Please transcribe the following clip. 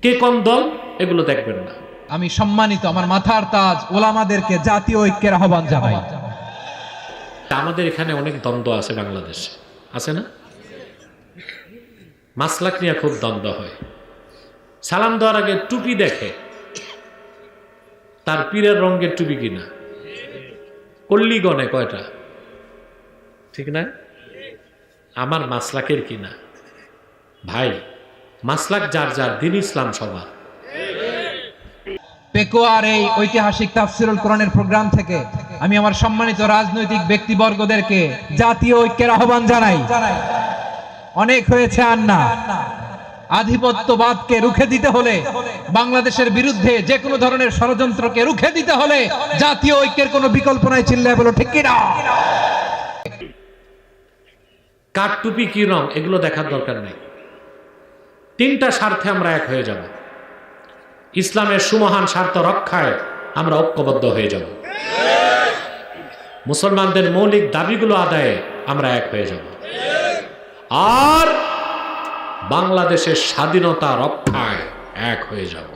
কে কোন দল এগুলো দেখবেন না। আমি সম্মানিত আমার মাথার তাজ ওলামাদেরকে জাতীয় ঐক্যের আহ্বান জানাই। আমাদের এখানে অনেক দ্বন্দ্ব আছে, বাংলাদেশে আছে না? মাসলাক নিয়ে খুব দ্বন্দ্ব হয়। সালাম দেওয়ার আগে টুপি দেখে, তার পীরের রঙের টুপি কিনা, কল্লি গনে কয়টা, ঠিক না? আমার মাসলাকের কিনা। ভাই, মাসলাক যার যার, দিন ইসলাম সবার। পেকুয়ার এই ঐতিহাসিক তাফসিরুল কোরআনের প্রোগ্রাম থেকে আমি আমার সম্মানিত রাজনৈতিক ব্যক্তিবর্গদেরকে জাতীয় ঐক্যের আহ্বান জানাই। অনেক হয়েছে আর না। আধিপত্যবাদকে রুখে দিতে হলে, বাংলাদেশের বিরুদ্ধে যে কোনো ধরনের ষড়যন্ত্রকে রুখে দিতে হলে জাতীয় ঐক্যের কোনো বিকল্প নাই। চিল্লায় বলো ঠিক কিনা? কার টুপি কি রং এগুলো দেখার দরকার নেই। তিনটা স্বার্থে আমরা এক হয়ে যাব। ইসলামের সুমহান স্বার্থ রক্ষায় আমরা ঐক্যবদ্ধ হয়ে যাব। মুসলমানদের মৌলিক দাবিগুলো আদায়ে আমরা এক হয়ে যাব। আর বাংলাদেশের স্বাধীনতা রক্ষায় এক হয়ে যাব।